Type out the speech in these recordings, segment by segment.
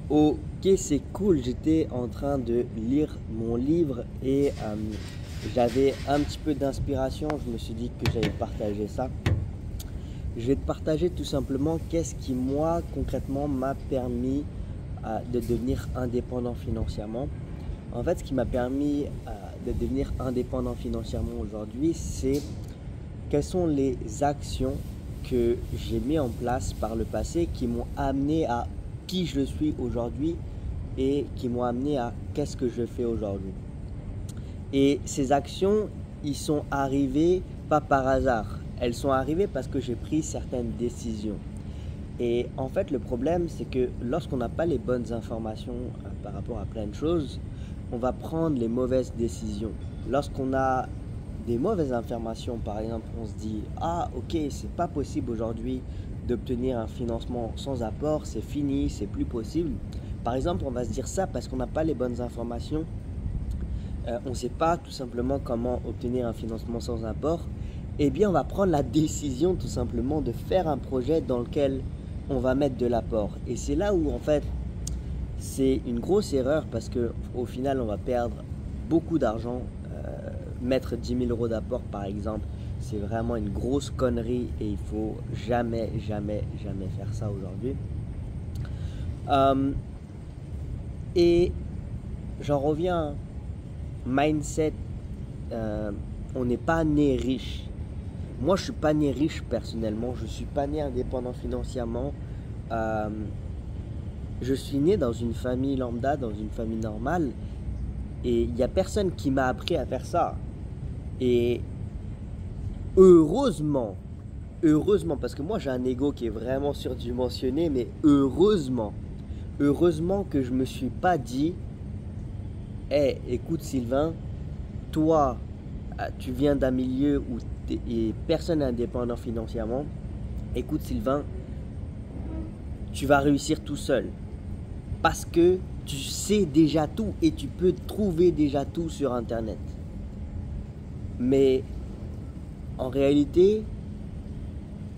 Ok, c'est cool. J'étais en train de lire mon livre et j'avais un petit peu d'inspiration. Je me suis dit que j'allais partager ça. Je vais te partager tout simplement qu'est-ce qui, moi, concrètement, m'a permis de devenir indépendant financièrement. En fait, ce qui m'a permis de devenir indépendant financièrement aujourd'hui, c'est quelles sont les actions que j'ai mis en place par le passé qui m'ont amené à qui je suis aujourd'hui et qui m'ont amené à qu'est-ce que je fais aujourd'hui. Et ces actions, ils sont arrivées pas par hasard. Elles sont arrivées parce que j'ai pris certaines décisions. Et en fait, le problème, c'est que lorsqu'on n'a pas les bonnes informations par rapport à plein de choses, on va prendre les mauvaises décisions. Lorsqu'on a des mauvaises informations, par exemple, on se dit « Ah, ok, c'est pas possible aujourd'hui d'obtenir un financement sans apport, c'est fini, c'est plus possible. » Par exemple, on va se dire ça parce qu'on n'a pas les bonnes informations. On ne sait pas tout simplement comment obtenir un financement sans apport. Eh bien, on va prendre la décision tout simplement de faire un projet dans lequel on va mettre de l'apport. Et c'est là où, en fait, c'est une grosse erreur parce qu'au final, on va perdre beaucoup d'argent. Mettre 10 000 euros d'apport, par exemple, c'est vraiment une grosse connerie et il faut jamais, jamais, jamais faire ça aujourd'hui. Et j'en reviens, mindset, on n'est pas né riche. Moi, je suis pas né riche personnellement, je suis pas né indépendant financièrement. Je suis né dans une famille lambda, dans une famille normale, et il n'y a personne qui m'a appris à faire ça. Et heureusement, parce que moi j'ai un ego qui est vraiment surdimensionné, mais heureusement que je me suis pas dit, hey, écoute Sylvain, toi, tu viens d'un milieu où personne n'est indépendant financièrement. Écoute Sylvain, tu vas réussir tout seul. Parce que tu sais déjà tout et tu peux trouver déjà tout sur Internet. Mais en réalité,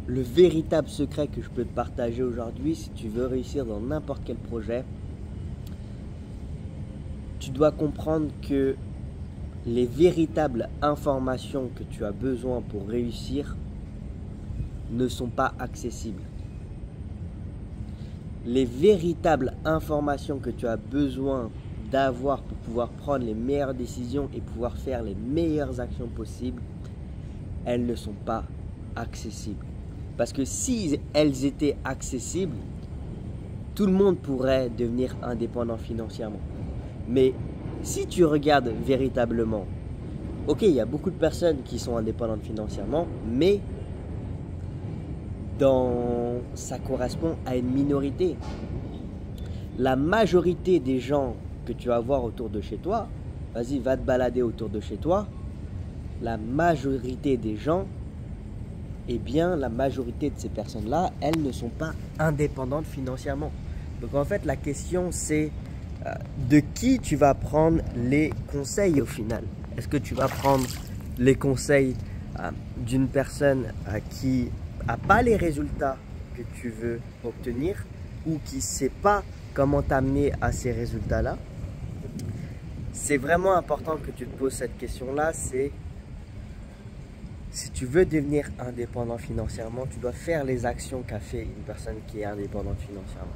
le véritable secret que je peux te partager aujourd'hui, si tu veux réussir dans n'importe quel projet, tu dois comprendre que les véritables informations que tu as besoin pour réussir ne sont pas accessibles. Les véritables informations que tu as besoin d'avoir pour pouvoir prendre les meilleures décisions et pouvoir faire les meilleures actions possibles, elles ne sont pas accessibles. Parce que si elles étaient accessibles, tout le monde pourrait devenir indépendant financièrement. Mais si tu regardes véritablement, ok, il y a beaucoup de personnes qui sont indépendantes financièrement, mais ça correspond à une minorité. La majorité des gens que tu vas voir autour de chez toi, vas-y, va te balader autour de chez toi, la majorité des gens, eh bien, la majorité de ces personnes-là, elles ne sont pas indépendantes financièrement. Donc en fait, la question c'est de qui tu vas prendre les conseils au final. Est-ce que tu vas prendre les conseils d'une personne qui n'a pas les résultats que tu veux obtenir ou qui ne sait pas comment t'amener à ces résultats-là? C'est vraiment important que tu te poses cette question-là, c'est si tu veux devenir indépendant financièrement, tu dois faire les actions qu'a fait une personne qui est indépendante financièrement.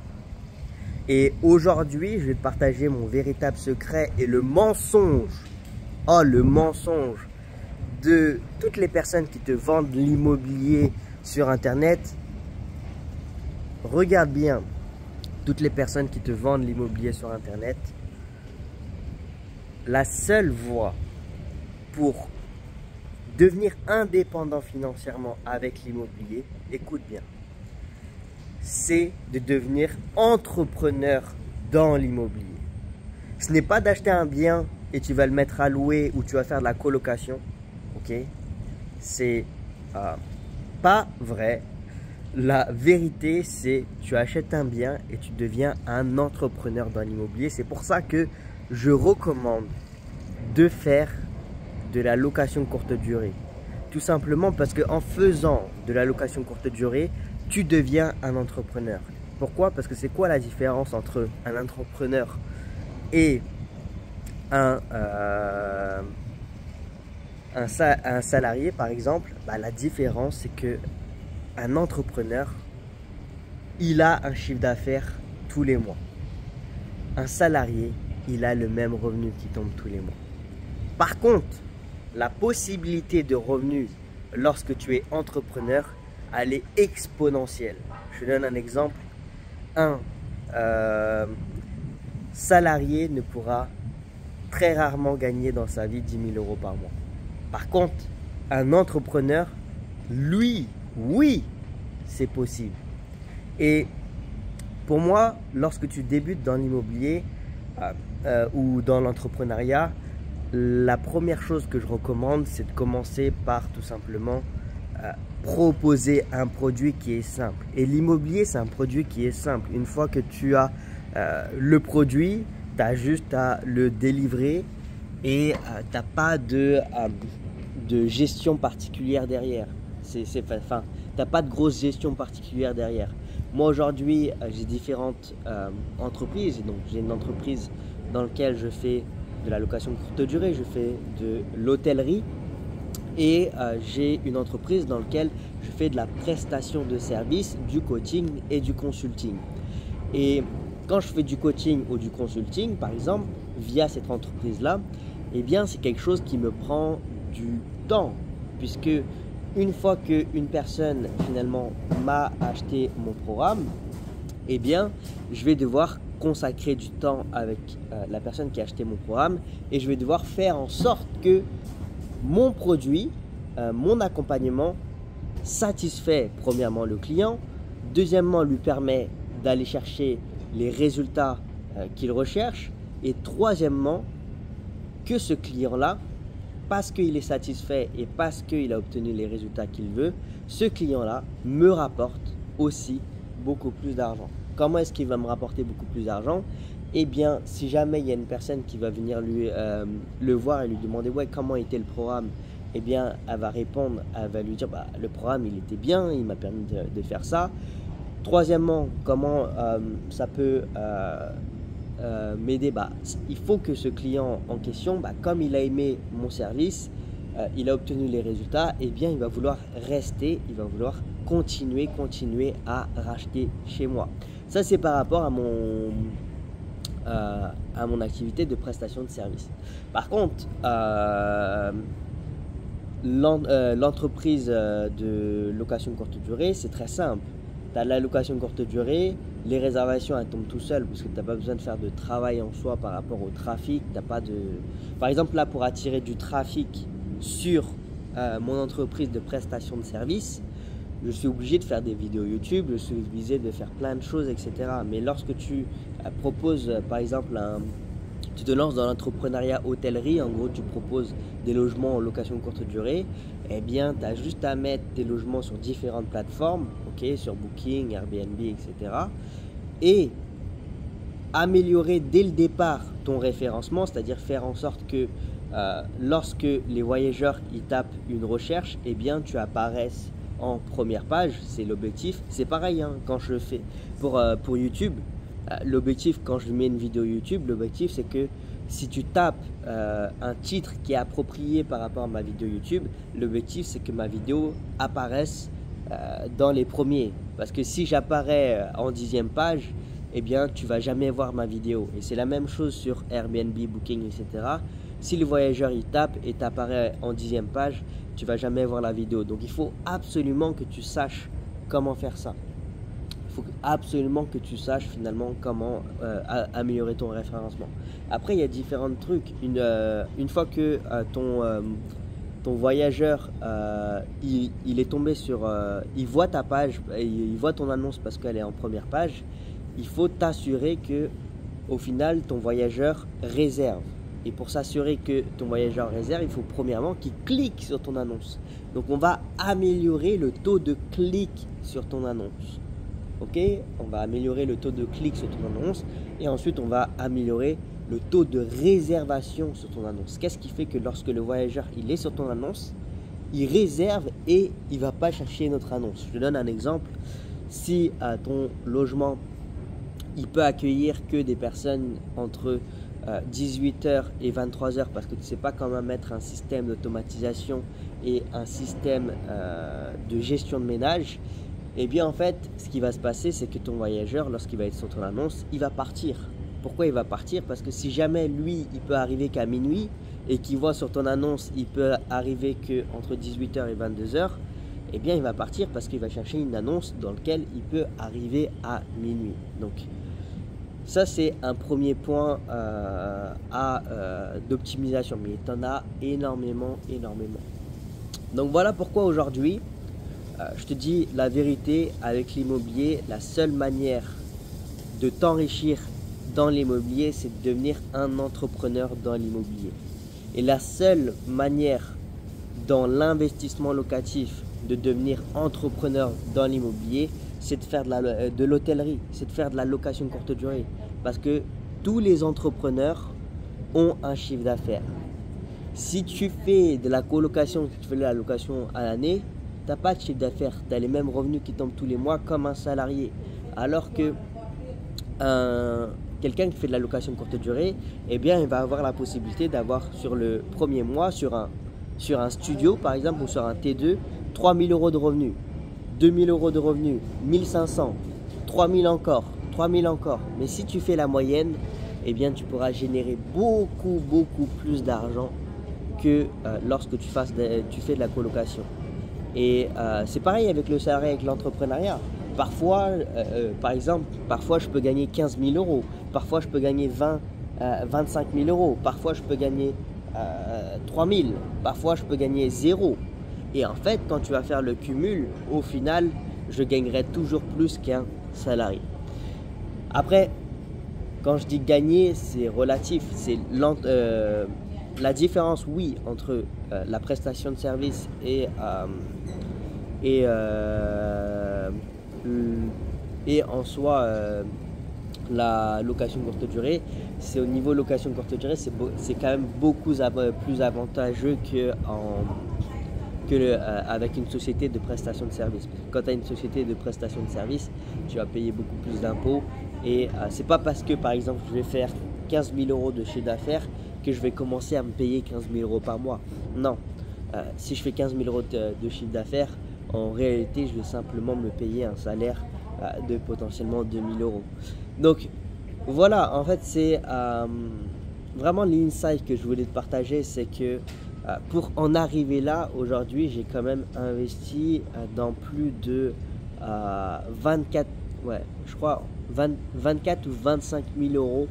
Et aujourd'hui, je vais te partager mon véritable secret et le mensonge, oh le mensonge de toutes les personnes qui te vendent l'immobilier sur Internet. Regarde bien, toutes les personnes qui te vendent l'immobilier sur Internet, la seule voie pour devenir indépendant financièrement avec l'immobilier, écoute bien, c'est de devenir entrepreneur dans l'immobilier. Ce n'est pas d'acheter un bien et tu vas le mettre à louer ou tu vas faire de la colocation, ok? C'est pas vrai. La vérité, c'est tu achètes un bien et tu deviens un entrepreneur dans l'immobilier. C'est pour ça que je recommande de faire de la location courte durée. Tout simplement parce qu'en faisant de la location courte durée, tu deviens un entrepreneur. Pourquoi? Parce que c'est quoi la différence entre un entrepreneur et un salarié, par exemple? La différence, c'est que un entrepreneur, il a un chiffre d'affaires tous les mois. Un salarié, il a le même revenu qui tombe tous les mois. Par contre, la possibilité de revenus lorsque tu es entrepreneur, elle est exponentielle. Je donne un exemple. Un salarié ne pourra très rarement gagner dans sa vie 10 000 € par mois. Par contre, un entrepreneur, lui, oui, c'est possible. Et pour moi, lorsque tu débutes dans l'immobilier ou dans l'entrepreneuriat, la première chose que je recommande, c'est de commencer par tout simplement proposer un produit qui est simple. Et l'immobilier, c'est un produit qui est simple. Une fois que tu as le produit, tu as juste à le délivrer et tu n'as pas de gestion particulière derrière. Tu n'as pas de grosse gestion particulière derrière. Moi aujourd'hui, j'ai différentes entreprises. Donc j'ai une entreprise dans laquelle je fais de la location courte durée, je fais de l'hôtellerie et j'ai une entreprise dans laquelle je fais de la prestation de services, du coaching et du consulting. Et quand je fais du coaching ou du consulting, par exemple, via cette entreprise-là, eh bien c'est quelque chose qui me prend du temps, puisque une fois qu'une personne finalement m'a acheté mon programme, eh bien je vais devoir consacrer du temps avec la personne qui a acheté mon programme et je vais devoir faire en sorte que mon produit, mon accompagnement satisfait premièrement le client, deuxièmement lui permet d'aller chercher les résultats qu'il recherche et troisièmement que ce client-là, parce qu'il est satisfait et parce qu'il a obtenu les résultats qu'il veut, ce client-là me rapporte aussi beaucoup plus d'argent. Comment est-ce qu'il va me rapporter beaucoup plus d'argent? Eh bien, si jamais il y a une personne qui va venir le voir et lui demander ouais, comment était le programme, eh bien, elle va répondre, elle va lui dire le programme il était bien, il m'a permis de faire ça. Troisièmement, comment ça peut m'aider? Il faut que ce client en question, comme il a aimé mon service, il a obtenu les résultats, eh bien il va vouloir rester, il va vouloir continuer à racheter chez moi. Ça c'est par rapport à mon activité de prestation de service. Par contre, l'entreprise de location courte durée, c'est très simple. Tu as la location courte durée, les réservations elles tombent tout seules parce que tu n'as pas besoin de faire de travail en soi par rapport au trafic. T'as pas de... Par exemple là, pour attirer du trafic sur mon entreprise de prestation de service, je suis obligé de faire des vidéos YouTube, je suis obligé de faire plein de choses, etc. Mais lorsque tu proposes, par exemple, tu te lances dans l'entrepreneuriat hôtellerie, en gros, tu proposes des logements en location courte durée, eh bien, tu as juste à mettre tes logements sur différentes plateformes, okay, sur Booking, Airbnb, etc. Et améliorer dès le départ ton référencement, c'est-à-dire faire en sorte que lorsque les voyageurs ils tapent une recherche, eh bien, tu apparaisses en première page, c'est l'objectif. C'est pareil quand je le fais pour YouTube. L'objectif quand je mets une vidéo YouTube, l'objectif c'est que si tu tapes un titre qui est approprié par rapport à ma vidéo YouTube, l'objectif c'est que ma vidéo apparaisse dans les premiers. Parce que si j'apparais en 10e page, eh bien tu vas jamais voir ma vidéo. Et c'est la même chose sur Airbnb, Booking, etc. Si le voyageur il tape et t'apparaît en 10e page, tu vas jamais voir la vidéo. Donc il faut absolument que tu saches comment faire ça. Il faut absolument que tu saches finalement comment améliorer ton référencement. Après, il y a différents trucs. Une fois que ton voyageur il est tombé sur, il voit ta page, il voit ton annonce parce qu'elle est en première page, il faut t'assurer que au final ton voyageur réserve. Et pour s'assurer que ton voyageur réserve, il faut premièrement qu'il clique sur ton annonce. Donc on va améliorer le taux de clic sur ton annonce. Ok, on va améliorer le taux de clic sur ton annonce et ensuite on va améliorer le taux de réservation sur ton annonce. Qu'est-ce qui fait que lorsque le voyageur il est sur ton annonce, il réserve et il ne va pas chercher notre annonce? Je te donne un exemple. Si ton logement il peut accueillir que des personnes entre 18h et 23h parce que tu ne sais pas comment mettre un système d'automatisation et un système de gestion de ménage, et bien en fait, ce qui va se passer, c'est que ton voyageur, lorsqu'il va être sur ton annonce, il va partir. Pourquoi il va partir? Parce que si jamais lui, il peut arriver qu'à minuit et qu'il voit sur ton annonce, il peut arriver qu'entre 18h et 22h, eh bien il va partir parce qu'il va chercher une annonce dans laquelle il peut arriver à minuit. Donc ça c'est un premier point d'optimisation, mais tu en as énormément. Donc voilà pourquoi aujourd'hui, je te dis la vérité, avec l'immobilier, la seule manière de t'enrichir dans l'immobilier, c'est de devenir un entrepreneur dans l'immobilier. Et la seule manière dans l'investissement locatif de devenir entrepreneur dans l'immobilier, c'est de faire de l'hôtellerie, c'est de faire de la location courte durée. Parce que tous les entrepreneurs ont un chiffre d'affaires. Si tu fais de la colocation, si tu fais de la location à l'année, tu n'as pas de chiffre d'affaires, tu as les mêmes revenus qui tombent tous les mois comme un salarié. Alors que quelqu'un qui fait de la location courte durée, eh bien, il va avoir la possibilité d'avoir sur le premier mois, sur un studio par exemple ou sur un T2, 3 000 € de revenus, 2 000 € de revenus, 1 500, 3 000 encore, 3 000 encore. Mais si tu fais la moyenne, eh bien, tu pourras générer beaucoup plus d'argent que lorsque tu fais de la colocation. Et c'est pareil avec le salarié, avec l'entrepreneuriat. Parfois, par exemple, parfois je peux gagner 15 000 €, parfois je peux gagner 25 000 €, parfois je peux gagner 3 000, parfois je peux gagner 0. Et en fait, quand tu vas faire le cumul, au final, je gagnerai toujours plus qu'un salarié. Après, quand je dis gagner, c'est relatif, c'est la différence, oui, entre la prestation de service et en soi la location courte durée, c'est au niveau location courte durée, c'est quand même beaucoup plus avantageux avec une société de prestation de service. Quand tu as une société de prestation de service, tu vas payer beaucoup plus d'impôts et c'est pas parce que par exemple je vais faire 15 000 € de chiffre d'affaires que je vais commencer à me payer 15 000 € par mois. Non, si je fais 15 000 € de chiffre d'affaires, en réalité je vais simplement me payer un salaire de potentiellement 2 000 €. Donc voilà, en fait c'est vraiment l'insight que je voulais te partager, c'est que pour en arriver là, aujourd'hui j'ai quand même investi dans plus de 24 ou 25 000 €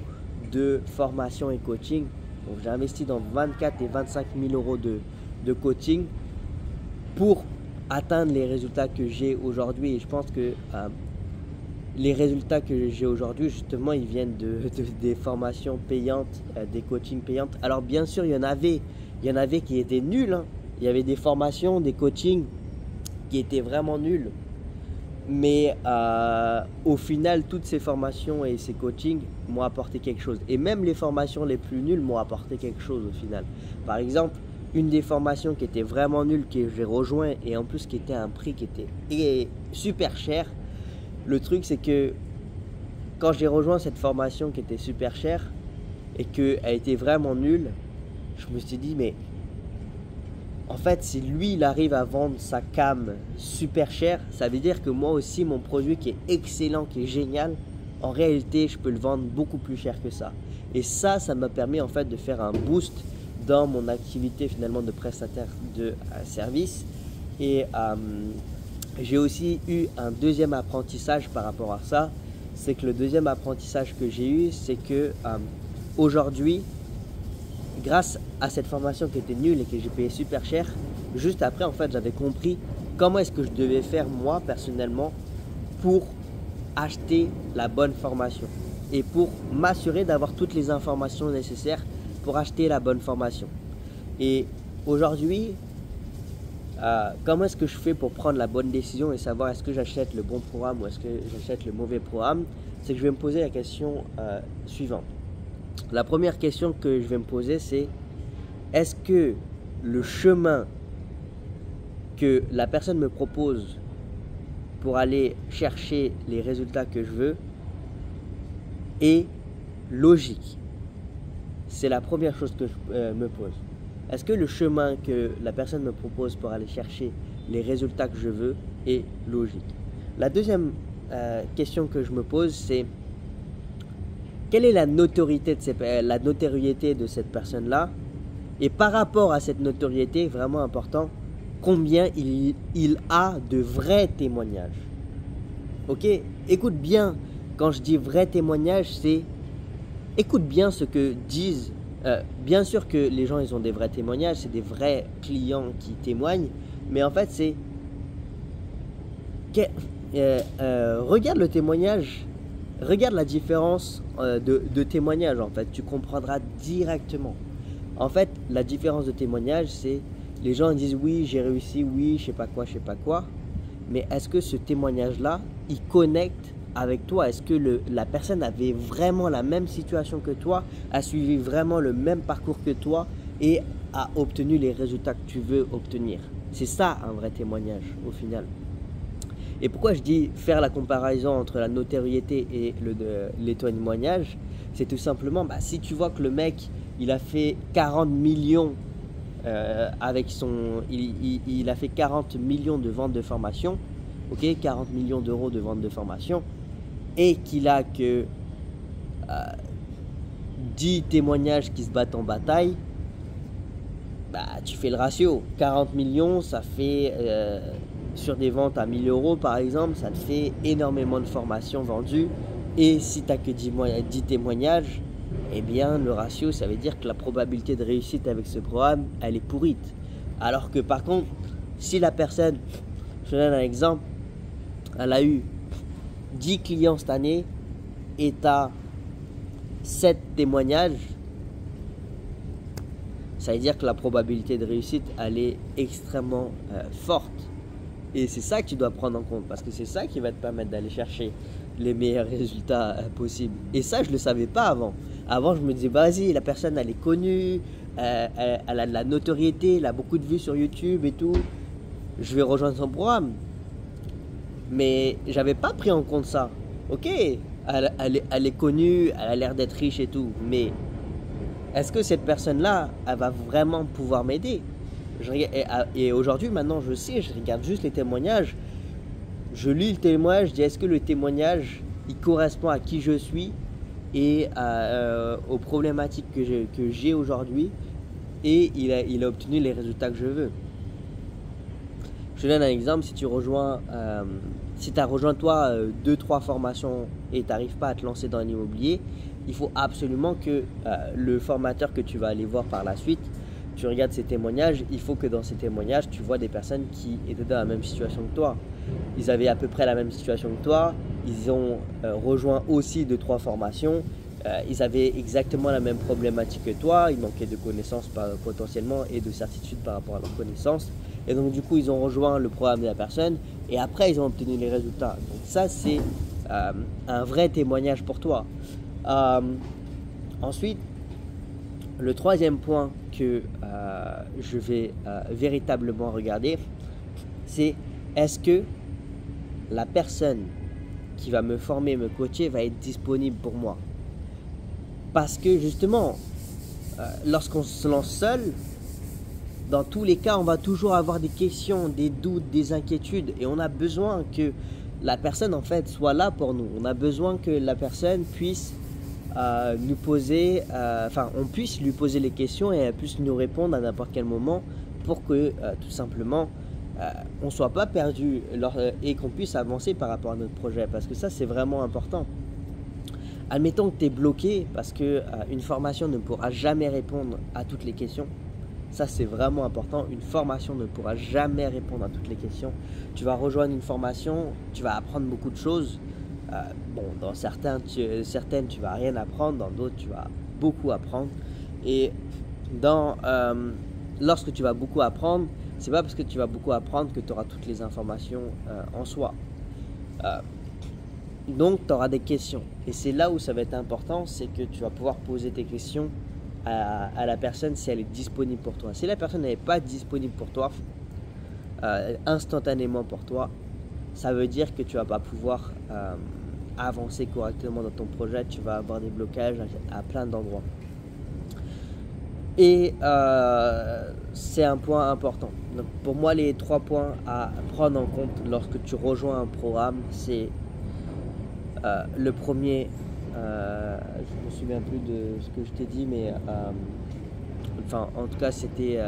de formation et coaching. Donc j'ai investi dans 24 et 25 000 € de coaching pour atteindre les résultats que j'ai aujourd'hui. Et je pense que les résultats que j'ai aujourd'hui, justement, ils viennent des formations payantes, des coachings payantes. Alors bien sûr, il y en avait qui étaient nuls, hein. Il y avait des formations, des coachings qui étaient vraiment nuls. Mais au final, toutes ces formations et ces coachings m'ont apporté quelque chose. Et même les formations les plus nulles m'ont apporté quelque chose au final. Par exemple, une des formations qui était vraiment nulle, que j'ai rejoint et en plus qui était à un prix qui était super cher. Le truc, c'est que quand j'ai rejoint cette formation qui était super chère et qu'elle était vraiment nulle, je me suis dit, mais en fait, si lui, il arrive à vendre sa cam super cher, ça veut dire que moi aussi, mon produit qui est excellent, qui est génial, en réalité, je peux le vendre beaucoup plus cher que ça. Et ça m'a permis en fait de faire un boost dans mon activité finalement de prestataire de service. Et j'ai aussi eu un deuxième apprentissage par rapport à ça. C'est que le deuxième apprentissage que j'ai eu, c'est que aujourd'hui, grâce à cette formation qui était nulle et que j'ai payé super cher, juste après en fait j'avais compris comment est-ce que je devais faire moi personnellement pour acheter la bonne formation et pour m'assurer d'avoir toutes les informations nécessaires pour acheter la bonne formation. Et aujourd'hui, comment est-ce que je fais pour prendre la bonne décision et savoir est-ce que j'achète le bon programme ou est-ce que j'achète le mauvais programme? C'est que je vais me poser la question suivante. La première question que je vais me poser, c'est est-ce que le chemin que la personne me propose pour aller chercher les résultats que je veux, et logique? C'est la première chose que je me pose. Est-ce que le chemin que la personne me propose pour aller chercher les résultats que je veux est logique? La deuxième question que je me pose, c'est quelle est la notoriété de cette personne-là? Et par rapport à cette notoriété, vraiment important, combien il a de vrais témoignages? Ok, écoute bien, quand je dis vrais témoignages, c'est écoute bien ce que disent. Bien sûr que les gens, ils ont des vrais témoignages, c'est des vrais clients qui témoignent, mais en fait, c'est regarde le témoignage, regarde la différence de témoignage. En fait, tu comprendras directement. En fait, la différence de témoignage, c'est les gens disent oui, j'ai réussi, oui, je sais pas quoi, mais est-ce que ce témoignage-là, il connecte avec toi? Est-ce que la personne avait vraiment la même situation que toi, a suivi vraiment le même parcours que toi et a obtenu les résultats que tu veux obtenir? C'est ça un vrai témoignage au final. Et pourquoi je dis faire la comparaison entre la notoriété et les témoignages? C'est tout simplement, si tu vois que le mec, il a fait 40 millions il a fait 40 millions de ventes de formation, ok, 40 millions d'euros de ventes de formation, et qu'il a que 10 témoignages qui se battent en bataille, tu fais le ratio. 40 millions, ça fait, sur des ventes à 1000 euros par exemple, ça te fait énormément de formations vendues. Et si tu n'as que 10 témoignages, eh bien le ratio, ça veut dire que la probabilité de réussite avec ce programme, elle est pourrite. Alors que par contre, si la personne, je donne un exemple, elle a eu 10 clients cette année et tu as 7 témoignages, ça veut dire que la probabilité de réussite, elle est extrêmement forte. Et c'est ça que tu dois prendre en compte, parce que c'est ça qui va te permettre d'aller chercher les meilleurs résultats possibles. Et ça, je ne le savais pas avant. Avant, je me disais, vas-y, la personne, elle est connue, elle a de la notoriété, elle a beaucoup de vues sur YouTube et tout. Je vais rejoindre son programme. Mais j'avais pas pris en compte ça. Ok, elle est connue, elle a l'air d'être riche et tout. Mais est-ce que cette personne-là, elle va vraiment pouvoir m'aider? Et aujourd'hui, maintenant, je sais, je regarde juste les témoignages. Je lis le témoignage, je dis est-ce que le témoignage, il correspond à qui je suis et aux problématiques que j'ai aujourd'hui, et il a obtenu les résultats que je veux. Je te donne un exemple, si tu as rejoint toi 2-3 formations et tu n'arrives pas à te lancer dans l'immobilier, il faut absolument que le formateur que tu vas aller voir par la suite, tu regardes ses témoignages. Il faut que dans ces témoignages, tu vois des personnes qui étaient dans la même situation que toi. Ils avaient à peu près la même situation que toi, ils ont rejoint aussi 2-3 formations, ils avaient exactement la même problématique que toi, ils manquaient de connaissances potentiellement et de certitude par rapport à leurs connaissances. Et donc du coup, ils ont rejoint le programme de la personne et après, ils ont obtenu les résultats. Donc ça, c'est un vrai témoignage pour toi. Ensuite, le troisième point que je vais véritablement regarder, c'est est-ce que la personne qui va me former, me coacher, va être disponible pour moi? Parce que justement, lorsqu'on se lance seul, dans tous les cas, on va toujours avoir des questions, des doutes, des inquiétudes, et on a besoin que la personne en fait soit là pour nous. On a besoin que la personne puisse nous poser, on puisse lui poser les questions et elle puisse nous répondre à n'importe quel moment pour que tout simplement on ne soit pas perdu et qu'on puisse avancer par rapport à notre projet, parce que ça c'est vraiment important. Admettons que tu es bloqué parce qu'une formation ne pourra jamais répondre à toutes les questions. Ça c'est vraiment important, une formation ne pourra jamais répondre à toutes les questions. Tu vas rejoindre une formation, tu vas apprendre beaucoup de choses. Dans certaines tu vas rien apprendre, dans d'autres tu vas beaucoup apprendre. Et lorsque tu vas beaucoup apprendre, c'est pas parce que tu vas beaucoup apprendre que tu auras toutes les informations en soi. Donc tu auras des questions. Et c'est là où ça va être important, c'est que tu vas pouvoir poser tes questions à la personne si elle est disponible pour toi. Si la personne n'est pas disponible pour toi, instantanément pour toi, ça veut dire que tu vas pas pouvoir avancer correctement dans ton projet, tu vas avoir des blocages à plein d'endroits. Et c'est un point important. Donc pour moi, les 3 points à prendre en compte lorsque tu rejoins un programme, c'est le premier, je me souviens plus de ce que je t'ai dit, mais enfin en tout cas c'était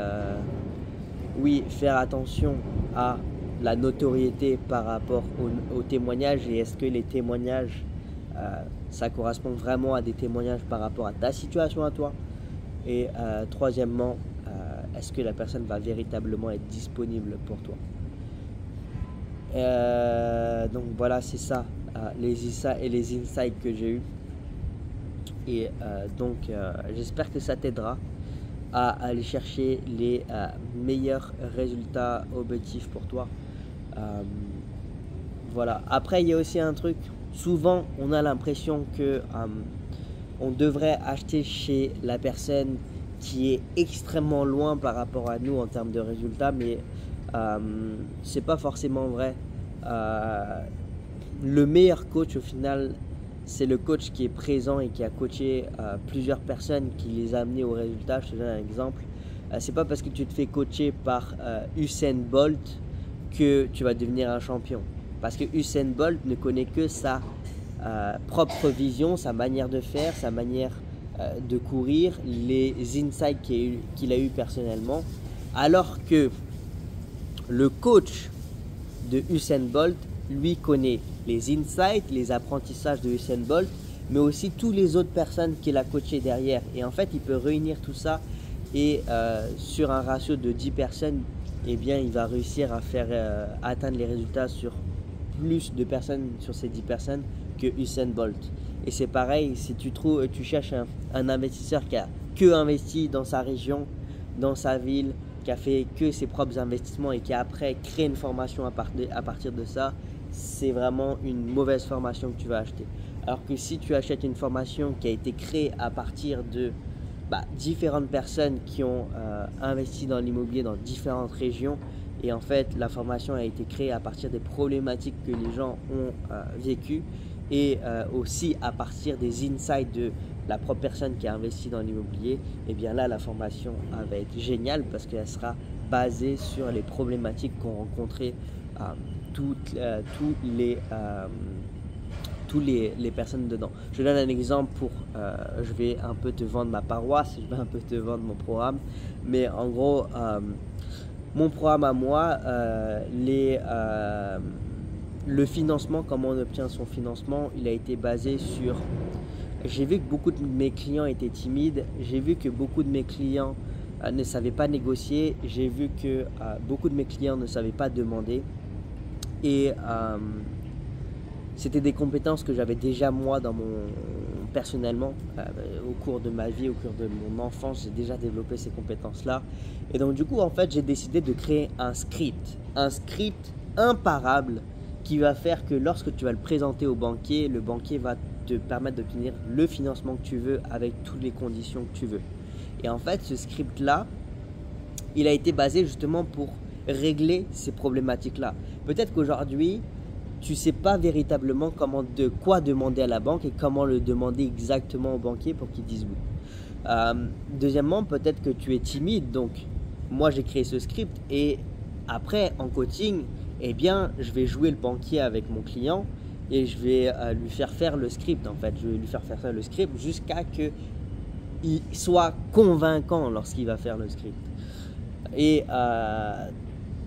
oui, faire attention à la notoriété par rapport aux témoignages, et est-ce que les témoignages ça correspond vraiment à des témoignages par rapport à ta situation à toi. Et troisièmement, est-ce que la personne va véritablement être disponible pour toi. Donc voilà, c'est ça, les insights que j'ai eus. Et donc j'espère que ça t'aidera à aller chercher les meilleurs résultats objectifs pour toi. Voilà. Après, il y a aussi un truc, souvent on a l'impression que on devrait acheter chez la personne qui est extrêmement loin par rapport à nous en termes de résultats, mais c'est pas forcément vrai. Le meilleur coach au final, c'est le coach qui est présent et qui a coaché plusieurs personnes, qui les a amenés au résultat. Je te donne un exemple. C'est pas parce que tu te fais coacher par Usain Bolt que tu vas devenir un champion. Parce que Usain Bolt ne connaît que sa propre vision, sa manière de faire, sa manière de courir, les insights qu'il a eu personnellement. Alors que le coach de Usain Bolt, lui, connaît les insights, les apprentissages de Usain Bolt, mais aussi toutes les autres personnes qu'il a coachées derrière. Et en fait, il peut réunir tout ça et sur un ratio de 10 personnes, eh bien, il va réussir à faire atteindre les résultats sur plus de personnes, sur ces 10 personnes, que Usain Bolt. Et c'est pareil, si tu cherches un investisseur qui a que investi dans sa région, dans sa ville, qui a fait que ses propres investissements et qui a après créé une formation à partir de ça, c'est vraiment une mauvaise formation que tu vas acheter. Alors que si tu achètes une formation qui a été créée à partir de différentes personnes qui ont investi dans l'immobilier dans différentes régions, et en fait la formation a été créée à partir des problématiques que les gens ont vécues, et aussi à partir des insights de la propre personne qui a investi dans l'immobilier, et bien là la formation va être géniale parce qu'elle sera basée sur les problématiques qu'ont rencontrées toutes les personnes dedans. Je donne un exemple je vais un peu te vendre ma paroisse, je vais un peu te vendre mon programme, mais en gros mon programme à moi, le financement, comment on obtient son financement, il a été basé sur, j'ai vu que beaucoup de mes clients étaient timides, j'ai vu que beaucoup de mes clients ne savaient pas négocier, j'ai vu que beaucoup de mes clients ne savaient pas demander, et c'était des compétences que j'avais déjà moi personnellement au cours de ma vie, au cours de mon enfance, j'ai déjà développé ces compétences-là. Et donc du coup, en fait, j'ai décidé de créer un script imparable qui va faire que lorsque tu vas le présenter au banquier, le banquier va te permettre d'obtenir le financement que tu veux avec toutes les conditions que tu veux. Et en fait, ce script-là, il a été basé justement pour régler ces problématiques-là. Peut-être qu'aujourd'hui, tu ne sais pas véritablement de quoi demander à la banque et comment le demander exactement au banquier pour qu'il dise oui. Deuxièmement, peut-être que tu es timide, donc moi j'ai créé ce script et après en coaching, eh bien je vais jouer le banquier avec mon client et je vais lui faire faire le script en fait. Je vais lui faire faire le script jusqu'à ce qu'il soit convaincant lorsqu'il va faire le script. Et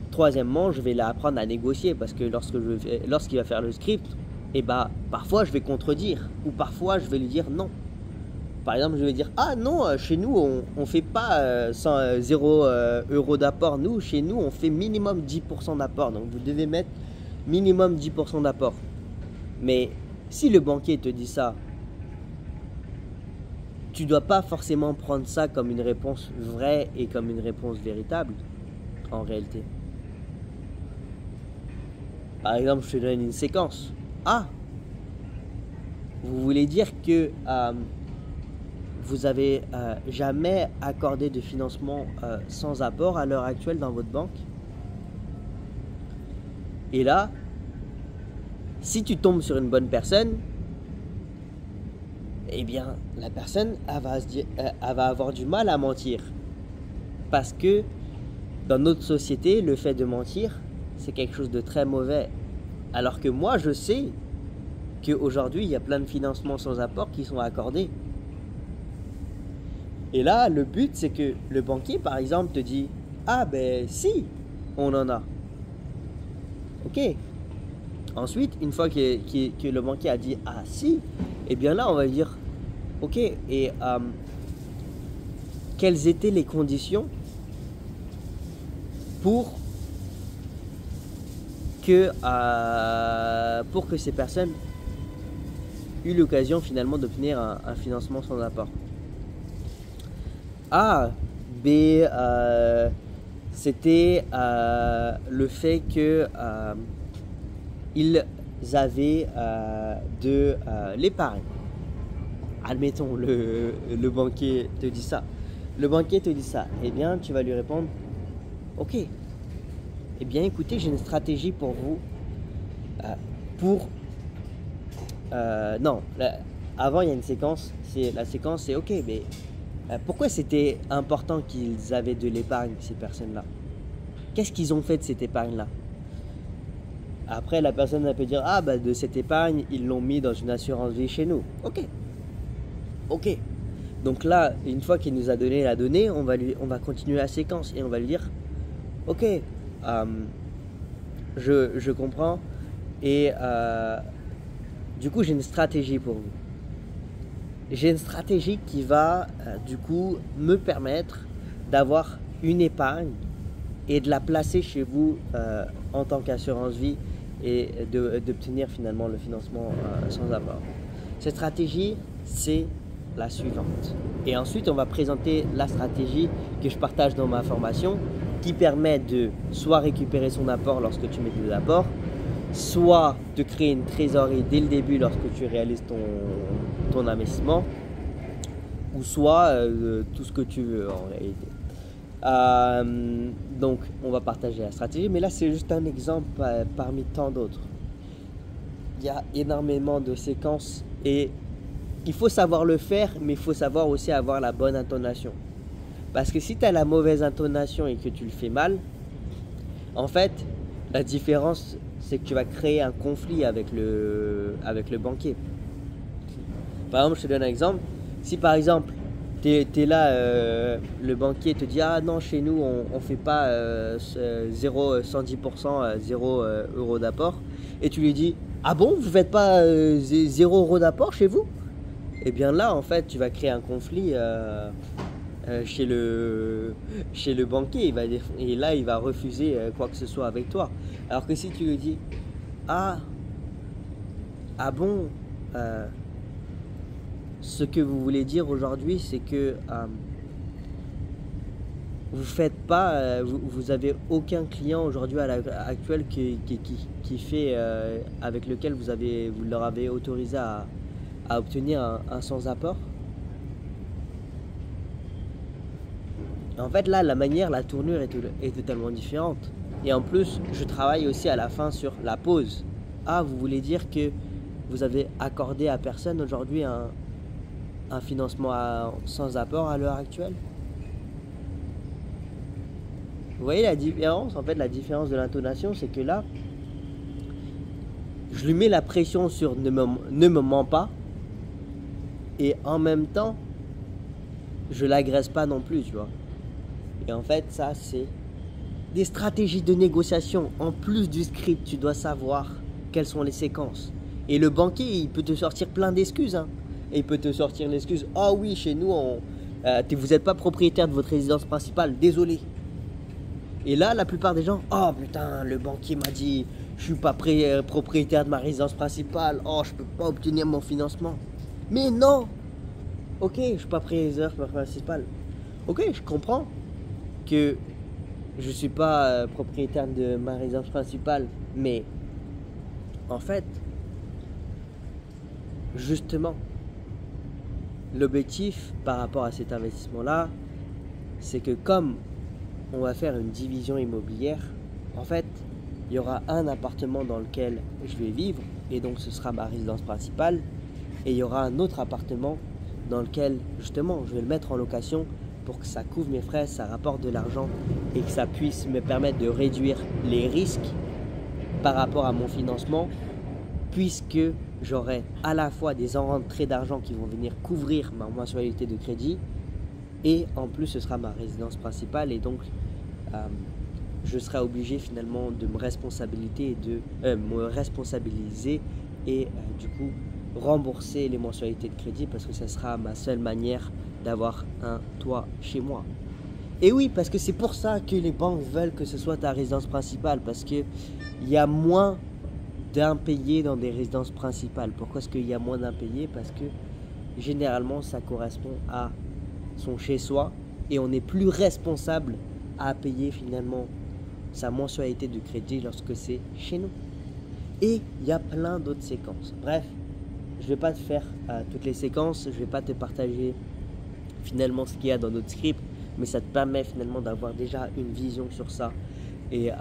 troisièmement, je vais l'apprendre à négocier parce que lorsqu'il va faire le script, parfois je vais contredire ou parfois je vais lui dire non. Par exemple, je vais dire ah non, chez nous on ne fait pas 0 € d'apport. Nous, chez nous, on fait minimum 10% d'apport. Donc vous devez mettre minimum 10% d'apport. Mais si le banquier te dit ça, tu ne dois pas forcément prendre ça comme une réponse vraie et comme une réponse véritable en réalité. Par exemple, je te donne une séquence. Ah, vous voulez dire que vous avez jamais accordé de financement sans apport à l'heure actuelle dans votre banque? Et là, si tu tombes sur une bonne personne, eh bien, la personne, elle va avoir du mal à mentir. Parce que dans notre société, le fait de mentir, c'est quelque chose de très mauvais. Alors que moi, je sais qu'aujourd'hui, il y a plein de financements sans apport qui sont accordés. Et là, le but, c'est que le banquier, par exemple, te dit « Ah ben si, on en a. » Ok. Ensuite, une fois que le banquier a dit « Ah si », eh bien là, on va dire « Ok, et quelles étaient les conditions pour que ces personnes eu l'occasion finalement d'obtenir un financement sans apport. A, B, c'était le fait que ils avaient de l'épargne. Admettons, le banquier te dit ça. Le banquier te dit ça. Eh bien, tu vas lui répondre, ok. Eh bien, écoutez, j'ai une stratégie pour vous. Non, avant il y a une séquence. La séquence, c'est ok, mais pourquoi c'était important qu'ils avaient de l'épargne, ces personnes-là? Qu'est-ce qu'ils ont fait de cette épargne-là? Après, la personne elle peut dire, ah bah de cette épargne, ils l'ont mis dans une assurance vie chez nous. Ok. Ok. Donc là, une fois qu'il nous a donné la donnée, on va continuer la séquence et on va lui dire, ok, je comprends et du coup j'ai une stratégie pour vous. J'ai une stratégie qui va du coup me permettre d'avoir une épargne et de la placer chez vous en tant qu'assurance vie et d'obtenir finalement le financement sans apport. Cette stratégie, c'est la suivante. Et ensuite, on va présenter la stratégie que je partage dans ma formation qui permet de soit récupérer son apport lorsque tu mets de l'apport, soit de créer une trésorerie dès le début lorsque tu réalises ton investissement, ou soit tout ce que tu veux en réalité. Donc, on va partager la stratégie, mais là, c'est juste un exemple parmi tant d'autres. Il y a énormément de séquences et il faut savoir le faire, mais il faut savoir aussi avoir la bonne intonation. Parce que si tu as la mauvaise intonation et que tu le fais mal, en fait, la différence, c'est que tu vas créer un conflit avec le banquier. Par exemple, je te donne un exemple. Si par exemple, tu es là, le banquier te dit « Ah non, chez nous, on ne fait pas 110%, 0 euros d'apport. » Et tu lui dis « Ah bon, vous ne faites pas 0 euros d'apport chez vous ?» Et bien là, en fait, tu vas créer un conflit chez le banquier. Et là, il va refuser quoi que ce soit avec toi. Alors que si tu lui dis « Ah bon, ce que vous voulez dire aujourd'hui, c'est que vous faites pas, vous avez aucun client aujourd'hui à l'heure actuelle qui fait, avec lequel vous leur avez autorisé à obtenir un sans apport. » En fait, là, la tournure est totalement différente. Et en plus, je travaille aussi à la fin sur la pause. Ah, vous voulez dire que vous avez accordé à personne aujourd'hui un financement sans apport à l'heure actuelle? Vous voyez la différence? En fait, la différence de l'intonation, c'est que là, je lui mets la pression sur ne me mens pas. Et en même temps, je l'agresse pas non plus, tu vois. Et en fait, ça, c'est des stratégies de négociation. En plus du script, tu dois savoir quelles sont les séquences. Et le banquier, il peut te sortir plein d'excuses. Hein. Et il peut te sortir l'excuse, « Ah oui, chez nous, vous n'êtes pas propriétaire de votre résidence principale, désolé. » Et là, la plupart des gens, « Oh putain, le banquier m'a dit, je suis pas propriétaire de ma résidence principale. Oh, je peux pas obtenir mon financement. » Mais non. Ok, je suis pas propriétaire principal. Ok, je comprends que je suis pas propriétaire de ma résidence principale, mais en fait, justement, l'objectif par rapport à cet investissement-là, c'est que comme on va faire une division immobilière, en fait, il y aura un appartement dans lequel je vais vivre, et donc ce sera ma résidence principale, et il y aura un autre appartement dans lequel justement je vais le mettre en location pour que ça couvre mes frais, ça rapporte de l'argent et que ça puisse me permettre de réduire les risques par rapport à mon financement, puisque j'aurai à la fois des rentrées d'argent qui vont venir couvrir ma mensualité de crédit et en plus ce sera ma résidence principale et donc je serai obligé finalement de me responsabiliser et du coup rembourser les mensualités de crédit parce que ça sera ma seule manière d'avoir un toit chez moi. Et oui, parce que c'est pour ça que les banques veulent que ce soit ta résidence principale, parce qu'il y a moins d'impayés dans des résidences principales. Pourquoi est-ce qu'il y a moins d'impayés? Parce que généralement ça correspond à son chez-soi et on est plus responsable à payer finalement sa mensualité de crédit lorsque c'est chez nous. Et il y a plein d'autres séquences. Bref, je ne vais pas te faire toutes les séquences, je ne vais pas te partager finalement ce qu'il y a dans notre script, mais ça te permet finalement d'avoir déjà une vision sur ça. Et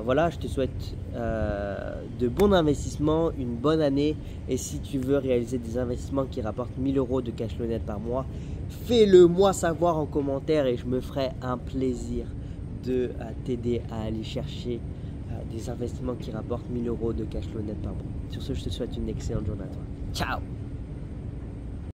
voilà, je te souhaite de bons investissements, une bonne année. Et si tu veux réaliser des investissements qui rapportent 1000 € de cash flow net par mois, fais-le moi savoir en commentaire et je me ferai un plaisir de t'aider à aller chercher des investissements qui rapportent 1000 € de cash flow net par mois. Sur ce, je te souhaite une excellente journée à toi. Ciao!